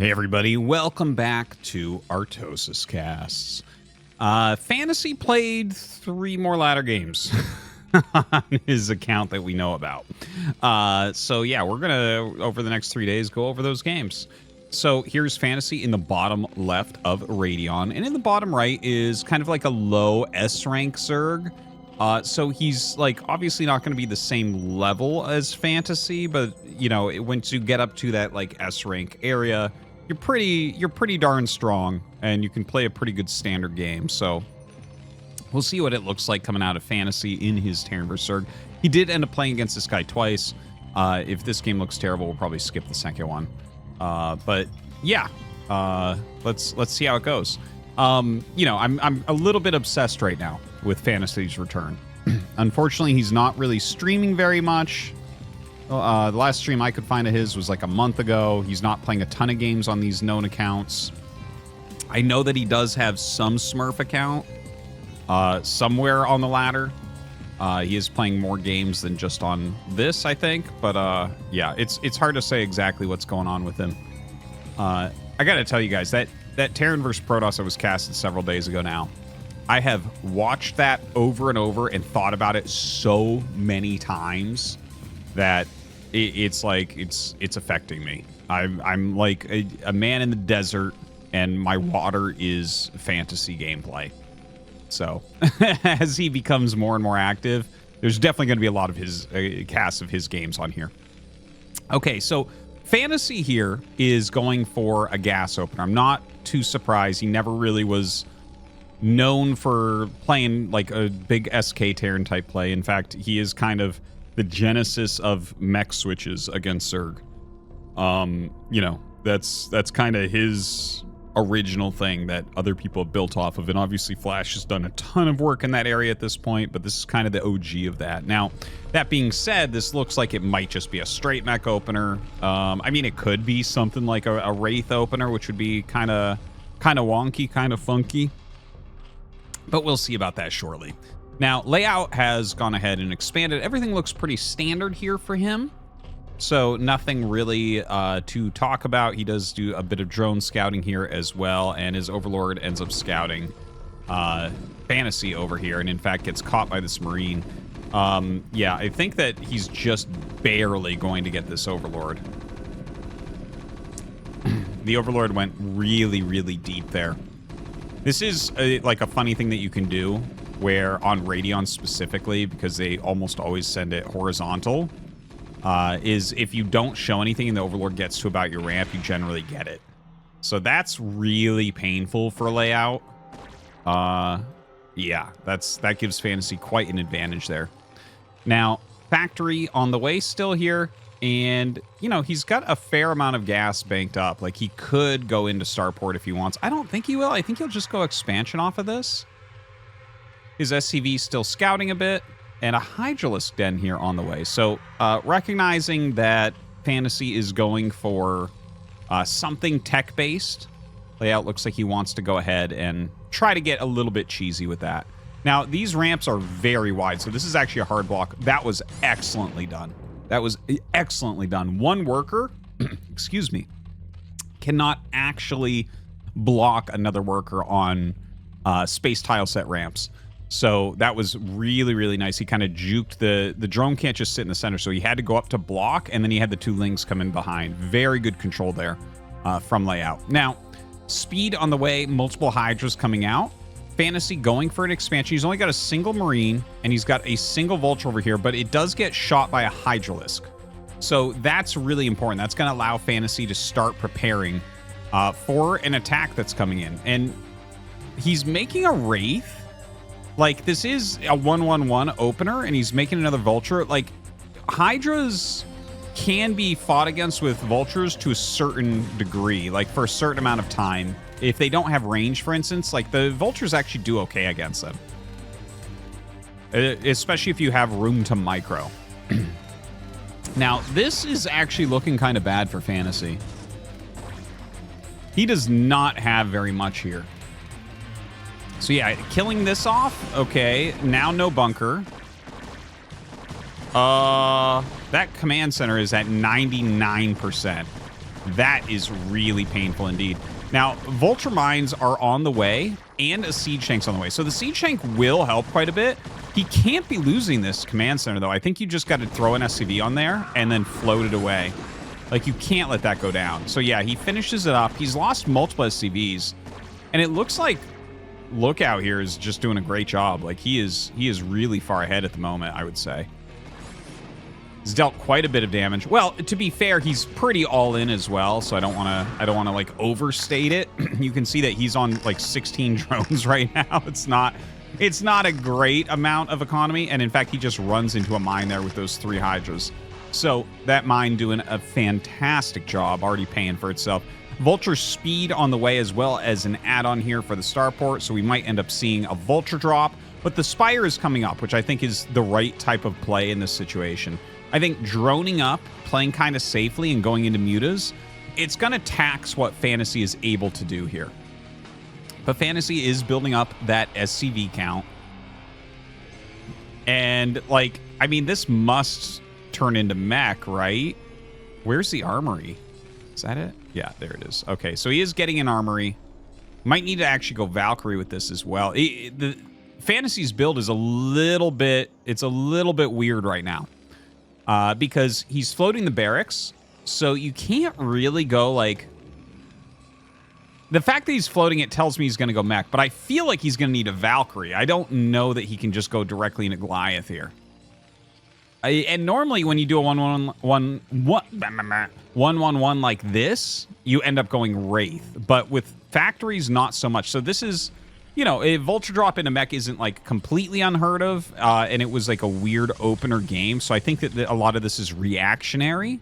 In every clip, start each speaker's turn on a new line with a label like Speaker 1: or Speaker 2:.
Speaker 1: Hey everybody, welcome back to ArtosisCasts. FanTaSy played 3 more ladder games on his account that we know about. So yeah, we're gonna, over the next 3 days, go over those games. So here's FanTaSy in the bottom left of Radeon, and in the bottom right is kind of like a low S rank Zerg. So he's like obviously not going to be the same level as FanTaSy, but you know, once you get up to that like S rank area, you're pretty darn strong, and you can play a pretty good standard game. So we'll see what it looks like coming out of FanTaSy in his Terran vs. Zerg. He did end up playing against this guy twice. If this game looks terrible, we'll probably skip the second one. But yeah, let's see how it goes. You know, I'm a little bit obsessed right now with FanTaSy's return. Unfortunately, he's not really streaming very much. The last stream I could find of his was like a month ago. He's not playing a ton of games on these known accounts. I know that he does have some Smurf account somewhere on the ladder. He is playing more games than just on this, I think. But yeah, it's hard to say exactly what's going on with him. I gotta tell you guys, that Terran vs. Protoss I was casted several days ago now, I have watched that over and over and thought about it so many times that it's like it's affecting me. I'm like a man in the desert, and my water is FanTaSy gameplay. So as he becomes more and more active, there's definitely going to be a lot of his casts of his games on here. Okay, so FanTaSy here is going for a gas opener. I'm not too surprised. He never really was known for playing like a big SK Terran type play. In fact, he is kind of the genesis of mech switches against Zerg. You know, that's kind of his original thing that other people have built off of, and obviously Flash has done a ton of work in that area at this point, but this is kind of the OG of that. Now, that being said, this looks like it might just be a straight mech opener. I mean, it could be something like a Wraith opener, which would be kind of wonky, kind of funky, but we'll see about that shortly. Now, Layout has gone ahead and expanded. Everything looks pretty standard here for him, so nothing really to talk about. He does do a bit of drone scouting here as well, and his Overlord ends up scouting FanTaSy over here, and in fact gets caught by this Marine. Yeah, I think that he's just barely going to get this Overlord. The Overlord went really, really deep there. This is like a funny thing that you can do, where on Radeon specifically, because they almost always send it horizontal, is if you don't show anything and the Overlord gets to about your ramp, you generally get it. So that's really painful for Layout. Yeah, that gives FanTaSy quite an advantage there. Now, Factory on the way still here, and, you know, he's got a fair amount of gas banked up. Like, he could go into Starport if he wants. I don't think he will. I think he'll just go expansion off of this. His SCV still scouting a bit, and a Hydralisk Den here on the way. So, recognizing that FanTaSy is going for something tech-based, Layout looks like he wants to go ahead and try to get a little bit cheesy with that. Now, these ramps are very wide, so this is actually a hard block. That was excellently done. That was excellently done. One worker, excuse me, cannot actually block another worker on space tile set ramps. So that was really, really nice. He kind of juked the drone can't just sit in the center, so he had to go up to block, and then he had the 2 links come in behind. Very good control there from Layout. Now, speed on the way, multiple Hydras coming out. FanTaSy going for an expansion. He's only got a single Marine, and he's got a single Vulture over here, but it does get shot by a Hydralisk. So that's really important. That's going to allow FanTaSy to start preparing for an attack that's coming in. And he's making a Wraith. Like, this is a 1-1-1 opener, and he's making another Vulture. Like, Hydras can be fought against with Vultures to a certain degree, like for a certain amount of time. If they don't have range, for instance, like the Vultures actually do okay against them. Especially if you have room to micro. Now, this is actually looking kind of bad for FanTaSy. He does not have very much here. So yeah, killing this off. Okay, now no bunker. That command center is at 99%. That is really painful indeed. Now, Vulture Mines are on the way, and a Siege Tank's on the way. So the Siege Tank will help quite a bit. He can't be losing this command center, though. I think you just got to throw an SCV on there and then float it away. Like, you can't let that go down. So, yeah, he finishes it up. He's lost multiple SCVs. And it looks like Lookout here is just doing a great job. Like, he is really far ahead at the moment, I would say. He's dealt quite a bit of damage. Well, to be fair, he's pretty all in as well, so I don't want to like overstate it. You can see that he's on like 16 drones right now. It's not a great amount of economy, and in fact, he just runs into a mine there with those 3 Hydras. So that mine doing a fantastic job, already paying for itself. Vulture speed on the way as well as an add-on here for the starport, so we might end up seeing a Vulture drop, but the Spire is coming up, which I think is the right type of play in this situation. I think droning up, playing kind of safely, and going into mutas, it's going to tax what FanTaSy is able to do here. But FanTaSy is building up that SCV count. And, like, I mean, this must turn into mech, right? Where's the armory? Is that it? Yeah, there it is. Okay, so he is getting an armory. Might need to actually go Valkyrie with this as well. The FanTaSy's build is a little bit weird right now. Because he's floating the barracks, so you can't really go, like... The fact that he's floating it tells me he's going to go mech, but I feel like he's going to need a Valkyrie. I don't know that he can just go directly into Goliath here. And normally when you do a 1-1-1 like this, you end up going Wraith. But with Factories, not so much. So this is... You know, a Vulture drop in a mech isn't, like, completely unheard of, and it was, like, a weird opener game, so I think that a lot of this is reactionary.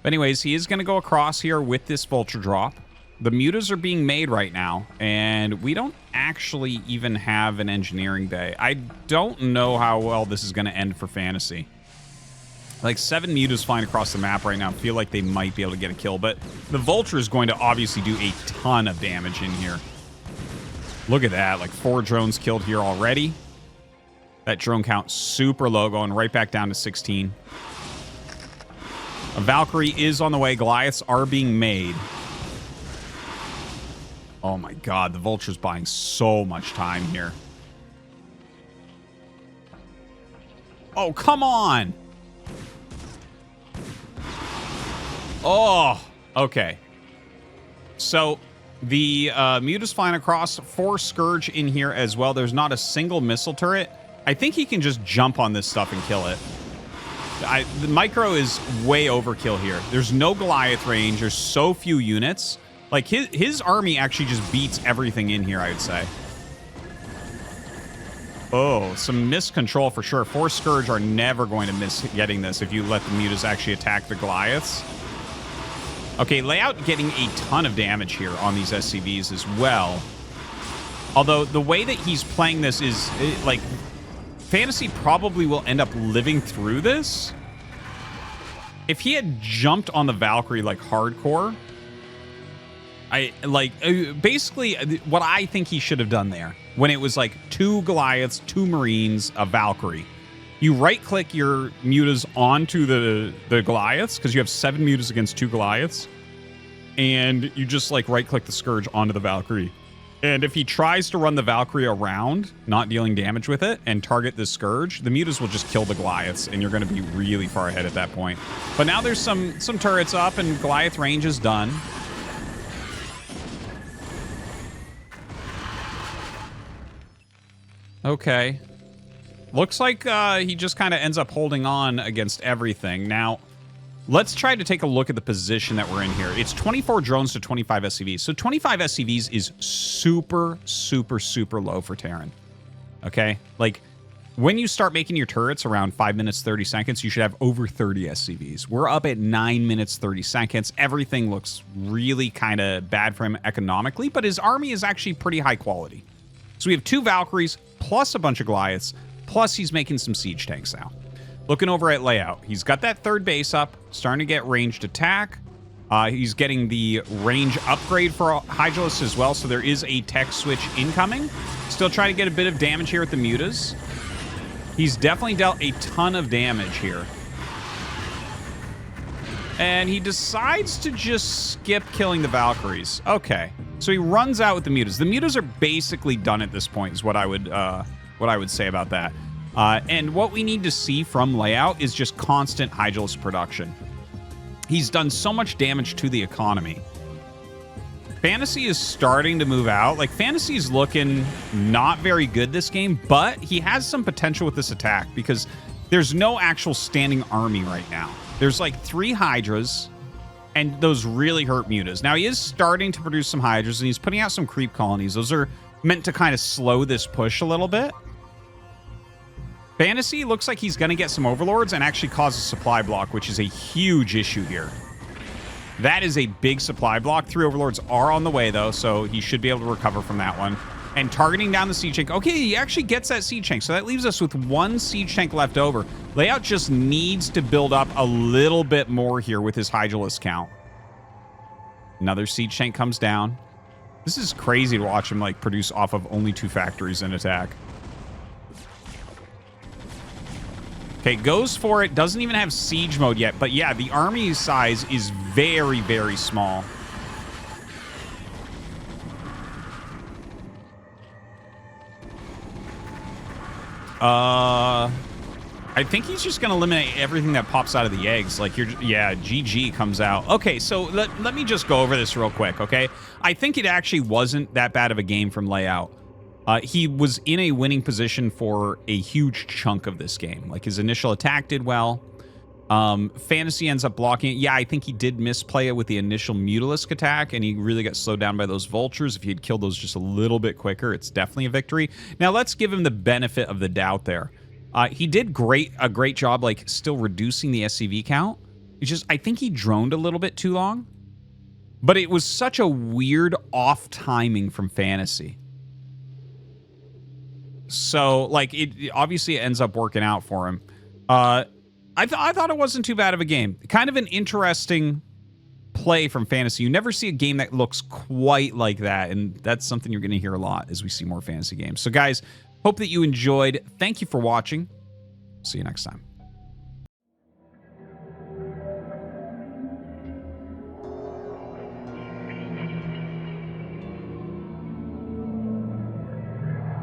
Speaker 1: But anyways, he is going to go across here with this Vulture drop. The mutas are being made right now, and we don't actually even have an engineering bay. I don't know how well this is going to end for FanTaSy. Like, 7 mutas flying across the map right now. I feel like they might be able to get a kill, but the Vulture is going to obviously do a ton of damage in here. Look at that. Like, 4 drones killed here already. That drone count super low, going right back down to 16. A Valkyrie is on the way. Goliaths are being made. Oh my god, the Vulture's buying so much time here. Oh, come on! Oh, okay. So, the Muta's flying across, 4 Scourge in here as well. There's not a single missile turret. I think he can just jump on this stuff and kill it. The micro is way overkill here. There's no Goliath range. There's so few units. Like, his army actually just beats everything in here, I would say. Oh, some miscontrol for sure. 4 Scourge are never going to miss getting this if you let the Mutas actually attack the Goliaths. Okay, Layout getting a ton of damage here on these SCVs as well. Although, the way that he's playing this is, like, FanTaSy probably will end up living through this. If he had jumped on the Valkyrie, like, hardcore... basically, what I think he should have done there, when it was, like, 2 Goliaths, 2 Marines, a Valkyrie... You right-click your mutas onto the Goliaths, because you have 7 mutas against 2 Goliaths. And you just, like, right-click the Scourge onto the Valkyrie. And if he tries to run the Valkyrie around, not dealing damage with it, and target the Scourge, the mutas will just kill the Goliaths, and you're going to be really far ahead at that point. But now there's some turrets up, and Goliath range is done. Okay. Looks like he just kind of ends up holding on against everything. Now, let's try to take a look at the position that we're in here. It's 24 drones to 25 SCVs. So 25 SCVs is super, super, super low for Terran. Okay? Like, when you start making your turrets around 5 minutes, 30 seconds, you should have over 30 SCVs. We're up at 9 minutes, 30 seconds. Everything looks really kind of bad for him economically, but his army is actually pretty high quality. So we have 2 Valkyries plus a bunch of Goliaths. Plus, he's making some siege tanks now. Looking over at Layout. He's got that 3rd base up, starting to get ranged attack. He's getting the range upgrade for Hydra as well, so there is a tech switch incoming. Still trying to get a bit of damage here with the Mutas. He's definitely dealt a ton of damage here. And he decides to just skip killing the Valkyries. Okay. So he runs out with the mutas. The mutas are basically done at this point, is what I would say about that. And what we need to see from Layout is just constant Hydralist production. He's done so much damage to the economy. FanTaSy is starting to move out. Like, FanTaSy is looking not very good this game, but he has some potential with this attack because there's no actual standing army right now. There's like 3 Hydras, and those really hurt mutas. Now, he is starting to produce some Hydras, and he's putting out some creep colonies. Those are meant to kind of slow this push a little bit. FanTaSy looks like he's going to get some Overlords and actually cause a supply block, which is a huge issue here. That is a big supply block. 3 Overlords are on the way, though, so he should be able to recover from that one. And targeting down the Siege Tank. Okay, he actually gets that Siege Tank, so that leaves us with 1 Siege Tank left over. Layout just needs to build up a little bit more here with his Hydralist count. Another Siege Tank comes down. This is crazy to watch him, like, produce off of only 2 factories in attack. Okay, goes for it. Doesn't even have siege mode yet. But yeah, the army size is very, very small. I think he's just going to eliminate everything that pops out of the eggs. Like, yeah, GG comes out. Okay, so let me just go over this real quick, okay? I think it actually wasn't that bad of a game from Layout. He was in a winning position for a huge chunk of this game. Like, his initial attack did well. FanTaSy ends up blocking it. Yeah, I think he did misplay it with the initial Mutalisk attack, and he really got slowed down by those vultures. If he had killed those just a little bit quicker, it's definitely a victory. Now, let's give him the benefit of the doubt there. He did a great job, like, still reducing the SCV count. It's just, I think he droned a little bit too long. But it was such a weird off timing from FanTaSy. So, like, it obviously ends up working out for him. I thought it wasn't too bad of a game. Kind of an interesting play from FanTaSy. You never see a game that looks quite like that, and that's something you're going to hear a lot as we see more FanTaSy games. So, guys, hope that you enjoyed. Thank you for watching. See you next time.